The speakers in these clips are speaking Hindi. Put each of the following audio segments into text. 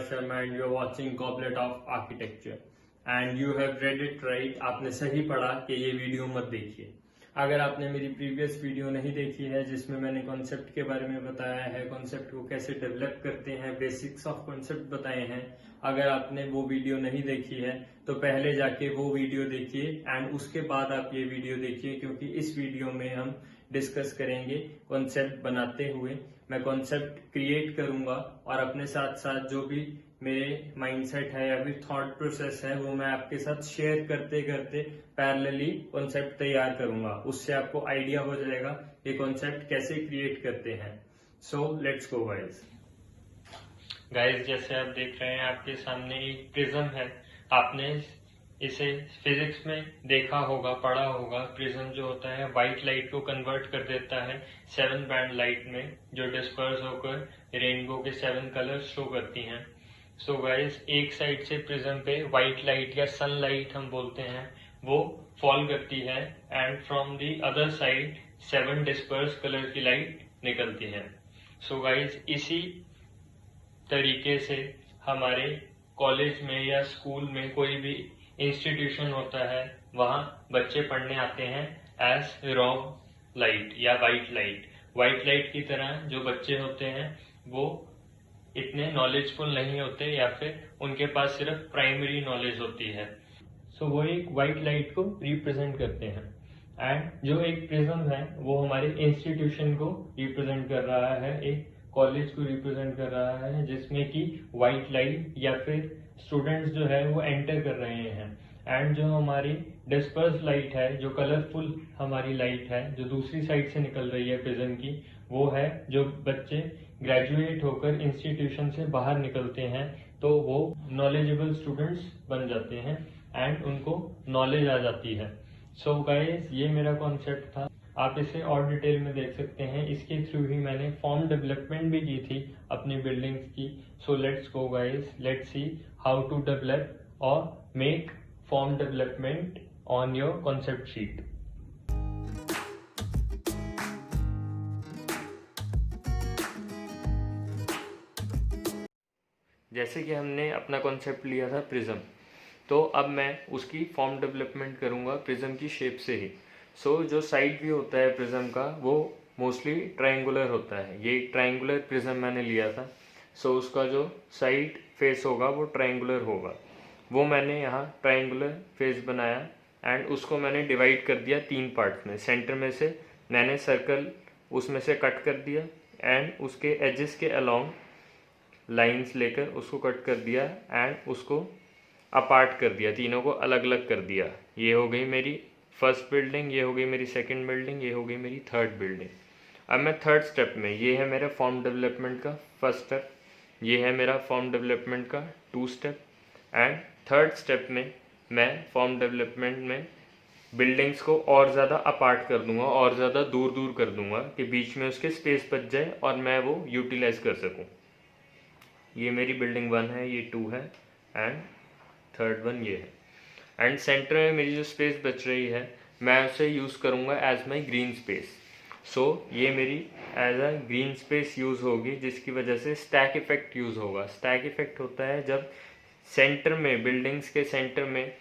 Vikas Sharma and you are watching Goblet of Architecture and you have read it right. आपने सही पढ़ा कि ये वीडियो मत देखिए। अगर आपने मेरी प्रीवियस वीडियो नहीं देखी है जिसमें मैंने कॉन्सेप्ट के बारे में बताया है, कॉन्सेप्ट को कैसे डेवलप करते हैं, बेसिक्स ऑफ कॉन्सेप्ट बताए हैं, अगर आपने वो वीडियो नहीं देखी है तो पहले जाके वो वीडियो देखिए एंड उसके बाद आप ये वीडियो देखिए, क्योंकि इस वीडियो में हम डिस्कस करेंगे कॉन्सेप्ट बनाते हुए। मैं कॉन्सेप्ट क्रिएट करूंगा और अपने साथ साथ जो भी मेरे माइंडसेट है या फिर थॉट प्रोसेस है वो मैं आपके साथ शेयर करते करते पैरेलली कॉन्सेप्ट तैयार करूंगा। उससे आपको आइडिया हो जाएगा कि कॉन्सेप्ट कैसे क्रिएट करते हैं। सो लेट्स गो गाइस। जैसे आप देख रहे हैं आपके सामने एक प्रिज्म है। आपने इसे फिजिक्स में देखा होगा, पढ़ा होगा। प्रिज्म जो होता है व्हाइट लाइट को कन्वर्ट कर देता है 7 बैंड लाइट में, जो डिस्पर्स होकर रेनबो के 7 कलर्स शो करती हैं। सो गाइस, एक साइड से प्रिज्म पे व्हाइट लाइट या सनलाइट हम बोलते हैं वो फॉल करती है and from the other side 7 disperse colour की लाइट निकलती है। सो गाइस, इसी तरीके से हमारे कॉलेज में या स्कूल में कोई भी इंस्टीट्यूशन होता है वहाँ बच्चे पढ़ने आते हैं एज रॉ लाइट या वाइट लाइट। वाइट लाइट की तरह जो बच्चे होते हैं वो इतने नॉलेजफुल नहीं होते या फिर उनके पास सिर्फ प्राइमरी नॉलेज होती है। सो वो एक वाइट लाइट को रिप्रेजेंट करते हैं एंड जो एक प्रिज्म है वो हमारे इंस्टीट्यूशन को रिप्रेजेंट कर रहा है, एक कॉलेज को रिप्रेजेंट कर रहा है जिसमें कि व्हाइट लाइट या फिर स्टूडेंट्स जो है वो एंटर कर रहे हैं। एंड जो हमारी डिस्पर्स लाइट है, जो कलरफुल हमारी लाइट है जो दूसरी साइड से निकल रही है प्रिज्म की, वो है जो बच्चे ग्रेजुएट होकर इंस्टीट्यूशन से बाहर निकलते हैं तो वो नॉलेजेबल स्टूडेंट्स बन जाते हैं एंड उनको नॉलेज आ जाती है। सो गाइस, ये मेरा कॉन्सेप्ट था। आप इसे और डिटेल में देख सकते हैं। इसके थ्रू ही मैंने फॉर्म डेवलपमेंट भी की थी अपनी बिल्डिंग्स की। So let's go guys, let's see how to develop और make form development on your concept sheet. जैसे कि हमने अपना कॉन्सेप्ट लिया था प्रिज्म, तो अब मैं उसकी फॉर्म डेवलपमेंट करूंगा प्रिज्म की शेप से ही। सो जो साइड व्यू होता है प्रिज्म का वो मोस्टली ट्रायंगुलर होता है। ये ट्रायंगुलर प्रिज्म मैंने लिया था। सो उसका जो साइड फेस होगा वो ट्रायंगुलर होगा। वो मैंने यहाँ ट्रायंगुलर फेस बनाया एंड उसको मैंने डिवाइड कर दिया 3 पार्ट्स में। सेंटर में से मैंने सर्कल उसमें से कट कर दिया एंड उसके एजेस के अलोंग लाइंस लेकर उसको कट कर दिया एंड उसको अपार्ट कर दिया, तीनों को अलग अलग कर दिया। ये हो गई मेरी फर्स्ट बिल्डिंग, ये हो गई मेरी सेकंड बिल्डिंग, ये हो गई मेरी थर्ड बिल्डिंग। अब मैं थर्ड स्टेप में, ये है मेरा फॉर्म डेवलपमेंट का फर्स्ट स्टेप, ये है मेरा फॉर्म डेवलपमेंट का 2 स्टेप एंड थर्ड स्टेप में मैं फॉर्म डेवलपमेंट में बिल्डिंग्स को और ज़्यादा अपार्ट कर दूंगा और ज़्यादा दूर दूर कर दूंगा कि बीच में उसके स्पेस बच जाए और मैं वो यूटिलाइज कर सकूँ। ये मेरी बिल्डिंग 1 है, ये 2 है एंड थर्ड 1 ये है। एंड सेंटर में मेरी जो स्पेस बच रही है मैं उसे यूज़ करूँगा as my green space. So ये मेरी as a green space use होगी, जिसकी वजह से स्टैक इफेक्ट यूज़ होगा। स्टैक इफेक्ट होता है जब सेंटर में, बिल्डिंग्स के सेंटर में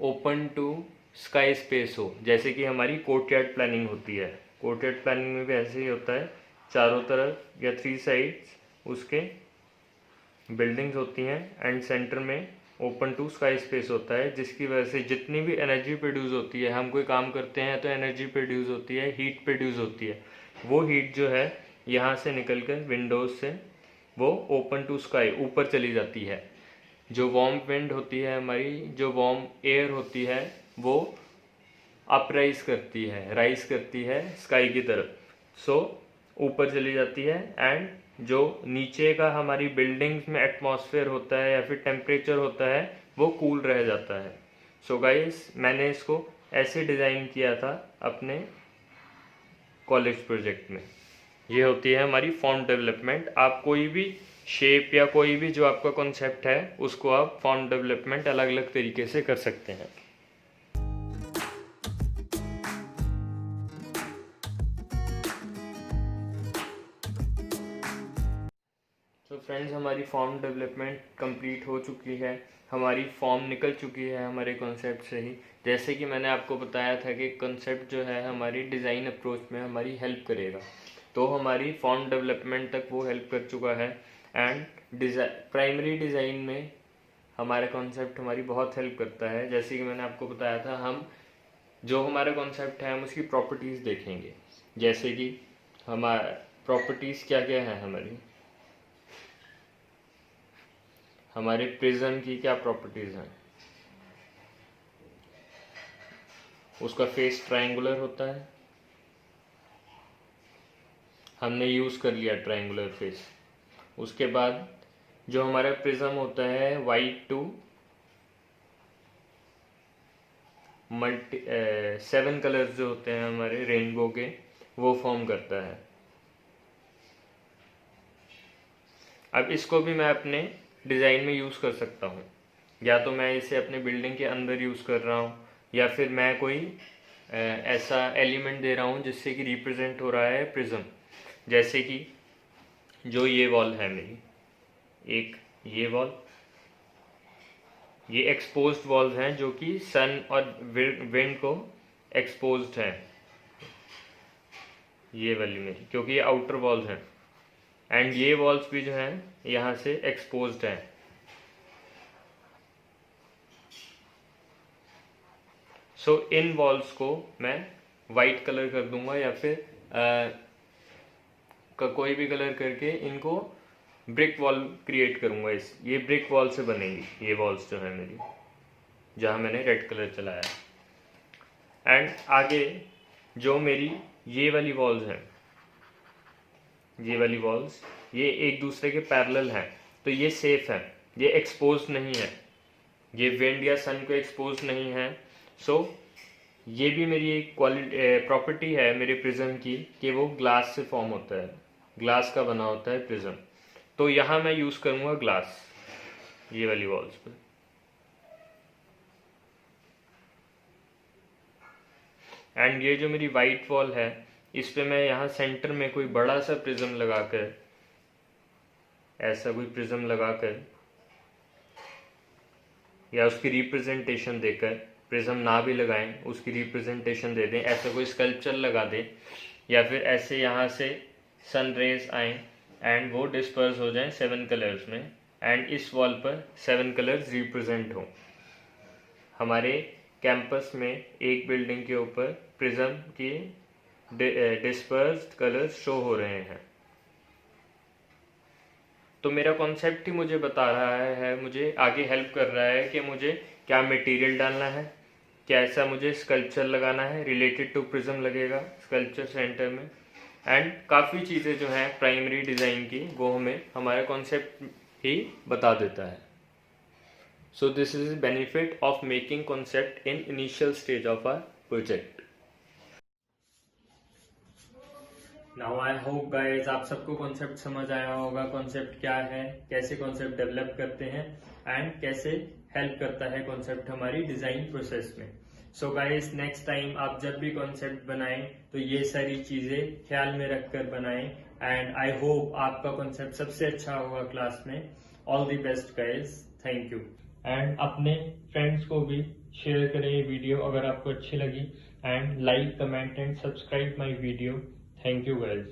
ओपन टू स्काई स्पेस हो, जैसे कि हमारी कोर्टयार्ड प्लानिंग होती है। कोर्टयार्ड प्लानिंग में भी ऐसे ही होता है, चारों तरफ या 3 साइड्स उसके बिल्डिंग्स होती हैं एंड सेंटर में ओपन टू स्काई स्पेस होता है, जिसकी वजह से जितनी भी एनर्जी प्रोड्यूस होती है, हम कोई काम करते हैं तो एनर्जी प्रोड्यूस होती है, हीट प्रोड्यूस होती है। वो हीट जो है यहाँ से निकल कर विंडोज से वो ओपन टू स्काई ऊपर चली जाती है। जो वार्म विंड होती है हमारी, जो वार्म एयर होती है, वो अपराइज करती है, राइज करती है स्काई की तरफ। सो ऊपर चली जाती है एंड जो नीचे का हमारी बिल्डिंग्स में एटमॉस्फेयर होता है या फिर टेम्परेचर होता है वो कूल रह जाता है। सो गाइस, मैंने इसको ऐसे डिज़ाइन किया था अपने कॉलेज प्रोजेक्ट में। ये होती है हमारी फॉर्म डेवलपमेंट। आप कोई भी शेप या कोई भी जो आपका कॉन्सेप्ट है उसको आप फॉर्म डेवलपमेंट अलग अलग तरीके से कर सकते हैं। तो फ्रेंड्स हमारी फॉर्म डेवलपमेंट कंप्लीट हो चुकी है, हमारी फॉर्म निकल चुकी है हमारे कॉन्सेप्ट से ही। जैसे कि मैंने आपको बताया था कि कॉन्सेप्ट जो है हमारी डिज़ाइन अप्रोच में हमारी हेल्प करेगा, तो हमारी फॉर्म डेवलपमेंट तक वो हेल्प कर चुका है। एंड प्राइमरी डिज़ाइन में हमारा कॉन्सेप्ट हमारी बहुत हेल्प करता है। जैसे कि मैंने आपको बताया था, हम जो हमारा कॉन्सेप्ट है हम उसकी प्रॉपर्टीज़ देखेंगे। जैसे कि हमारा प्रॉपर्टीज़ क्या क्या है, हमारे प्रिज्म की क्या प्रॉपर्टीज़ हैं। उसका फेस ट्रायंगुलर होता है, हमने यूज़ कर लिया ट्रायंगुलर फेस। उसके बाद जो हमारा प्रिज्म होता है वाइट टू 7 कलर्स जो होते हैं हमारे रेनबो के, वो फॉर्म करता है। अब इसको भी मैं अपने डिज़ाइन में यूज़ कर सकता हूँ, या तो मैं इसे अपने बिल्डिंग के अंदर यूज़ कर रहा हूँ, या फिर मैं कोई ऐसा एलिमेंट दे रहा हूँ जिससे कि रिप्रेजेंट हो रहा है प्रिज्म। जैसे कि जो ये वॉल है मेरी, एक ये वॉल, ये एक्सपोज्ड वॉल्स हैं जो कि सन और विंड को एक्सपोज्ड हैं, ये वाली मेरी, क्योंकि ये आउटर वॉल्स हैं। एंड ये वॉल्स भी जो हैं यहाँ से एक्सपोज्ड हैं। सो इन वॉल्स को मैं वाइट कलर कर दूंगा, या फिर कोई भी कलर करके इनको ब्रिक वॉल क्रिएट करूंगा। ये ब्रिक वॉल से बनेंगी ये वॉल्स जो है मेरी, जहाँ मैंने रेड कलर चलाया। एंड आगे जो मेरी ये वाली वॉल्स हैं, ये वाली वॉल्स, ये एक दूसरे के पैरेलल हैं, तो ये सेफ है, ये एक्सपोज नहीं है, ये विंड या सन को एक्सपोज नहीं है। सो ये भी मेरी एक प्रॉपर्टी है मेरे प्रिज्म की कि वो ग्लास से फॉर्म होता है, ग्लास का बना होता है प्रिज्म। तो यहाँ मैं यूज़ करूँगा ग्लास ये वाली वॉल्स पर। एंड ये जो मेरी वाइट वॉल है, इस पे मैं यहाँ सेंटर में कोई बड़ा सा प्रिज्म लगाकर, ऐसा कोई प्रिज्म लगाकर, या उसकी रिप्रेजेंटेशन देकर, प्रिज्म ना भी लगाएं, उसकी रिप्रेजेंटेशन दे दें, ऐसा कोई स्कल्पचर लगा दें, या फिर ऐसे यहाँ से सन रेज आएँ एंड वो डिस्पर्स हो जाएं 7 कलर्स में, एंड इस वॉल पर 7 कलर्स रिप्रेजेंट हों। हमारे कैंपस में एक बिल्डिंग के ऊपर प्रिज्म की डिस्पर्स्ड कलर्स शो हो रहे हैं। तो मेरा कॉन्सेप्ट ही मुझे बता रहा है, मुझे आगे हेल्प कर रहा है कि मुझे क्या मटेरियल डालना है, कैसा मुझे स्कल्पचर लगाना है, रिलेटेड टू प्रिज्म लगेगा स्कल्पचर सेंटर में। एंड काफ़ी चीज़ें जो हैं प्राइमरी डिज़ाइन की, वो हमें हमारा कॉन्सेप्ट ही बता देता है। So this is benefit of making concept in initial stage of our project. Now I hope guys आप सबको कॉन्सेप्ट समझ आया होगा, कॉन्सेप्ट क्या है, कैसे कॉन्सेप्ट डेवलप करते हैं, एंड कैसे हेल्प करता है कॉन्सेप्ट हमारी डिजाइन प्रोसेस में। सो गाइस नेक्स्ट टाइम आप जब भी कॉन्सेप्ट बनाएं तो ये सारी चीजें ख्याल में रखकर बनाएं। एंड आई होप आपका कॉन्सेप्ट सबसे अच्छा होगा क्लास में। All the best guys, thank you. And अपने फ्रेंड्स को भी शेयर करें ये वीडियो अगर आपको अच्छी लगी, and like, comment and subscribe my video. Thank you guys.